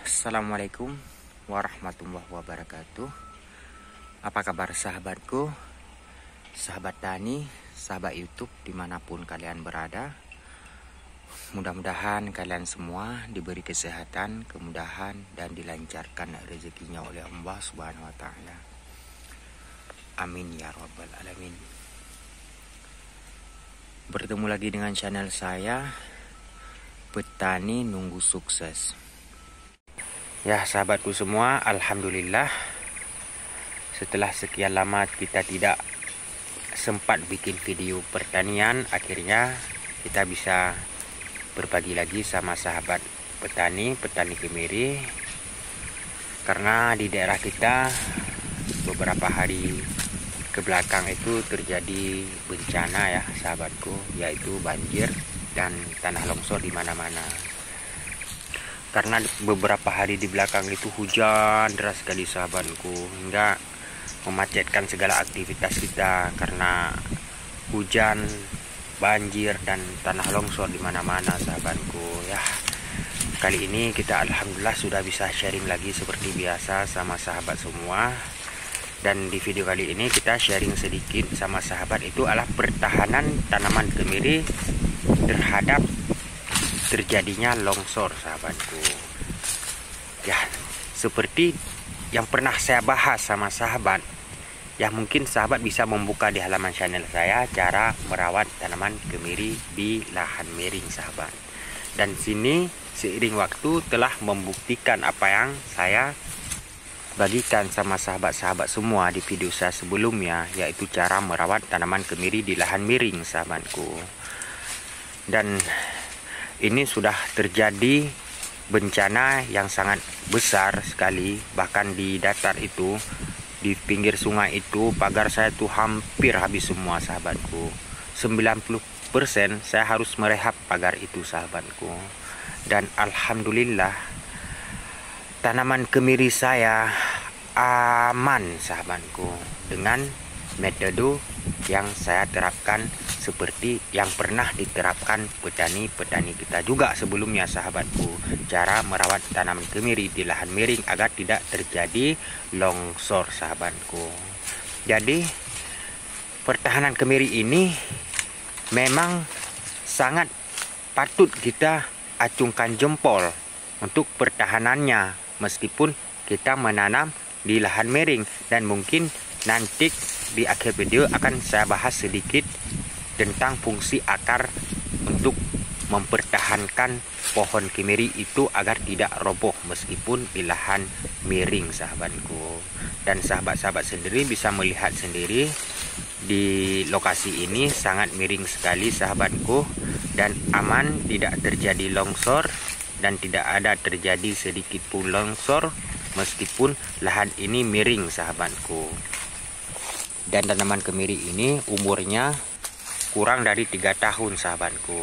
Assalamualaikum warahmatullahi wabarakatuh. Apa kabar sahabatku, sahabat tani, sahabat YouTube dimanapun kalian berada. Mudah-mudahan kalian semua diberi kesehatan, kemudahan, dan dilancarkan rezekinya oleh Allah Subhanahu wa Ta'ala. Amin ya rabbal alamin. Bertemu lagi dengan channel saya, Petani Nunggu Sukses. Ya sahabatku semua, alhamdulillah setelah sekian lama kita tidak sempat bikin video pertanian, akhirnya kita bisa berbagi lagi sama sahabat petani kemiri. Karena di daerah kita beberapa hari ke belakang itu terjadi bencana ya sahabatku, yaitu banjir dan tanah longsor di mana-mana. Karena beberapa hari di belakang itu hujan deras sekali sahabatku, hingga memacetkan segala aktivitas kita karena hujan, banjir, dan tanah longsor di mana-mana sahabatku. Ya, kali ini kita alhamdulillah sudah bisa sharing lagi seperti biasa sama sahabat semua. Dan di video kali ini kita sharing sedikit sama sahabat itu adalah pertahanan tanaman kemiri terhadap terjadinya longsor sahabatku. Ya, seperti yang pernah saya bahas sama sahabat, ya mungkin sahabat bisa membuka di halaman channel saya cara merawat tanaman kemiri di lahan miring sahabat. Dan sini seiring waktu telah membuktikan apa yang saya bagikan sama sahabat-sahabat semua di video saya sebelumnya, yaitu cara merawat tanaman kemiri di lahan miring sahabatku. Dan ini sudah terjadi bencana yang sangat besar sekali, bahkan di datar itu, di pinggir sungai itu, pagar saya tuh hampir habis semua sahabatku. 90% saya harus merehab pagar itu sahabatku. Dan alhamdulillah tanaman kemiri saya aman sahabatku dengan metode yang saya terapkan seperti yang pernah diterapkan petani-petani kita juga sebelumnya sahabatku, cara merawat tanaman kemiri di lahan miring agar tidak terjadi longsor sahabatku. Jadi pertahanan kemiri ini memang sangat patut kita acungkan jempol untuk pertahanannya, meskipun kita menanam di lahan miring. Dan mungkin nanti di akhir video akan saya bahas sedikit tentang fungsi akar untuk mempertahankan pohon kemiri itu agar tidak roboh meskipun di lahan miring sahabatku. Dan sahabat-sahabat sendiri bisa melihat sendiri di lokasi ini sangat miring sekali sahabatku, dan aman, tidak terjadi longsor dan tidak ada terjadi sedikit pun longsor meskipun lahan ini miring sahabatku. Dan tanaman kemiri ini umurnya kurang dari 3 tahun sahabatku,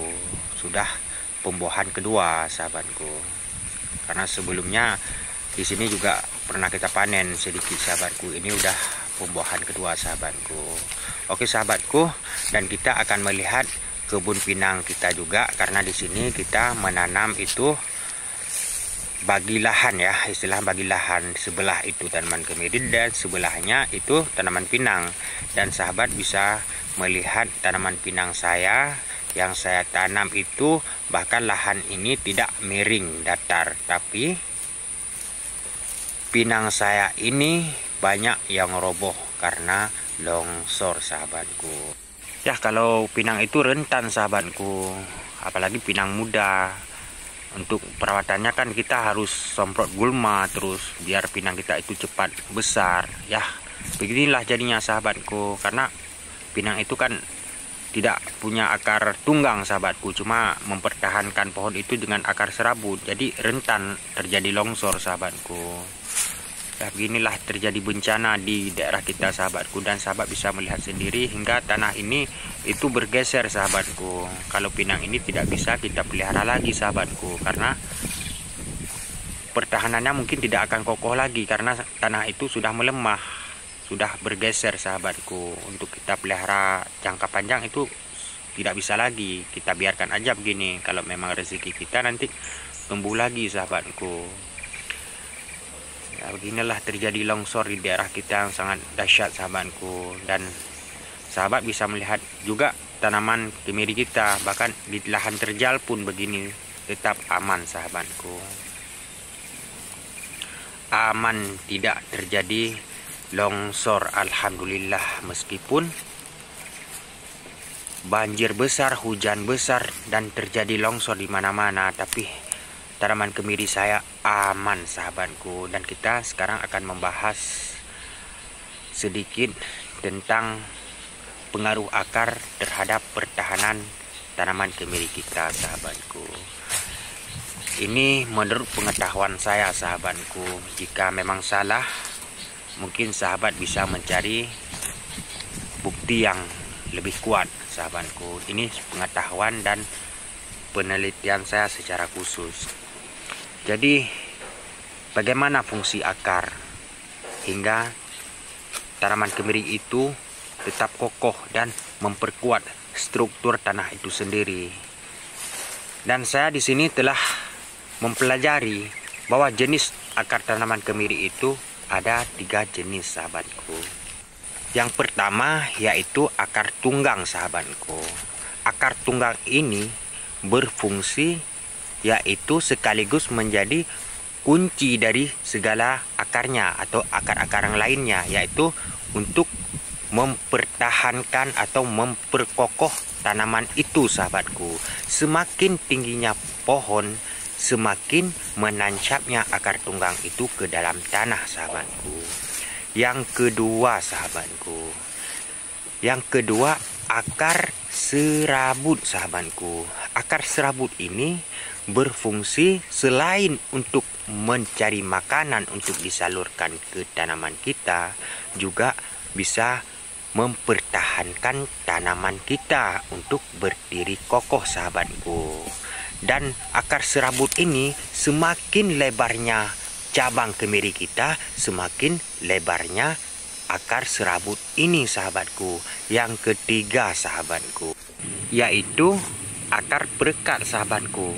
sudah pembuahan kedua sahabatku. Karena sebelumnya di sini juga pernah kita panen sedikit sahabatku, ini udah pembuahan kedua sahabatku. Oke sahabatku, dan kita akan melihat kebun pinang kita juga, karena di sini kita menanam itu bagi lahan ya, istilah bagi lahan. Sebelah itu tanaman kemiri dan sebelahnya itu tanaman pinang. Dan sahabat bisa melihat tanaman pinang saya yang saya tanam itu, bahkan lahan ini tidak miring datar, tapi pinang saya ini banyak yang roboh karena longsor sahabatku. Ya, kalau pinang itu rentan sahabatku, apalagi pinang muda. Untuk perawatannya kan kita harus semprot gulma terus biar pinang kita itu cepat besar. Ya, beginilah jadinya sahabatku, karena pinang itu kan tidak punya akar tunggang sahabatku, cuma mempertahankan pohon itu dengan akar serabut, jadi rentan terjadi longsor sahabatku. Ya, beginilah terjadi bencana di daerah kita sahabatku, dan sahabat bisa melihat sendiri hingga tanah ini itu bergeser sahabatku. Kalau pinang ini tidak bisa kita pelihara lagi sahabatku, karena pertahanannya mungkin tidak akan kokoh lagi karena tanah itu sudah melemah, sudah bergeser sahabatku. Untuk kita pelihara jangka panjang itu tidak bisa lagi, kita biarkan aja begini. Kalau memang rezeki kita nanti tumbuh lagi sahabatku. Ya, beginilah terjadi longsor di daerah kita yang sangat dahsyat sahabatku. Dan sahabat bisa melihat juga tanaman kemiri kita, bahkan di lahan terjal pun begini tetap aman sahabatku. Aman, tidak terjadi longsor, alhamdulillah. Meskipun banjir besar, hujan besar dan terjadi longsor di mana-mana, tapi tanaman kemiri saya aman sahabatku. Dan kita sekarang akan membahas sedikit tentang pengaruh akar terhadap pertahanan tanaman kemiri kita sahabatku. Ini menurut pengetahuan saya sahabatku. Jika memang salah, mungkin sahabat bisa mencari bukti yang lebih kuat sahabatku. Ini pengetahuan dan penelitian saya secara khusus. Jadi bagaimana fungsi akar hingga tanaman kemiri itu tetap kokoh dan memperkuat struktur tanah itu sendiri. Dan saya di sini telah mempelajari bahwa jenis akar tanaman kemiri itu ada 3 jenis sahabatku. Yang pertama yaitu akar tunggang sahabatku. Akar tunggang ini berfungsi yaitu sekaligus menjadi kunci dari segala akarnya atau akar-akar yang lainnya, yaitu untuk mempertahankan atau memperkokoh tanaman itu sahabatku. Semakin tingginya pohon, semakin menancapnya akar tunggang itu ke dalam tanah sahabatku. Yang kedua sahabatku, akar serabut sahabatku. Akar serabut ini berfungsi selain untuk mencari makanan untuk disalurkan ke tanaman kita, juga bisa mempertahankan tanaman kita untuk berdiri kokoh sahabatku. Dan akar serabut ini semakin lebarnya cabang kemiri kita, semakin lebarnya akar serabut ini sahabatku. Yang ketiga sahabatku, yaitu akar perekat sahabatku.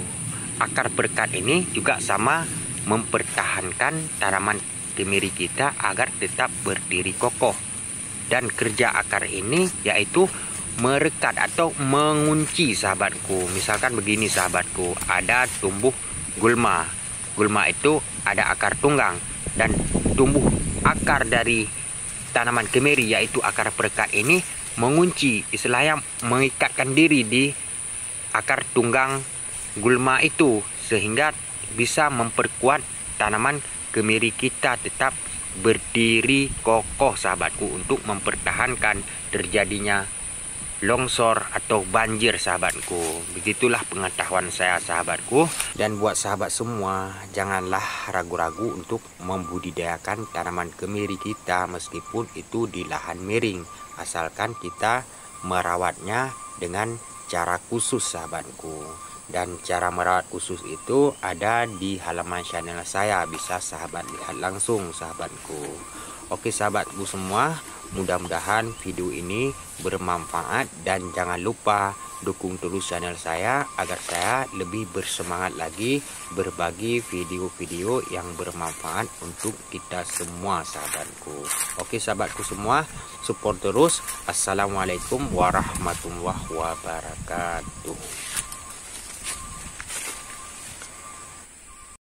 Akar perekat ini juga sama mempertahankan tanaman kemiri kita agar tetap berdiri kokoh. Dan kerja akar ini yaitu merekat atau mengunci sahabatku. Misalkan begini sahabatku, ada tumbuh gulma. Gulma itu ada akar tunggang, dan tumbuh akar dari tanaman kemiri yaitu akar perekat ini mengunci, istilahnya mengikatkan diri di akar tunggang gulma itu, sehingga bisa memperkuat tanaman kemiri kita tetap berdiri kokoh sahabatku, untuk mempertahankan terjadinya longsor atau banjir sahabatku. Begitulah pengetahuan saya sahabatku. Dan buat sahabat semua, janganlah ragu-ragu untuk membudidayakan tanaman kemiri kita meskipun itu di lahan miring, asalkan kita merawatnya dengan cara khusus sahabatku. Dan cara merawat khusus itu ada di halaman channel saya, bisa sahabat lihat langsung sahabatku. Oke sahabatku semua, mudah-mudahan video ini bermanfaat, dan jangan lupa dukung terus channel saya agar saya lebih bersemangat lagi berbagi video-video yang bermanfaat untuk kita semua sahabatku. Oke sahabatku semua, support terus. Assalamualaikum warahmatullahi wabarakatuh.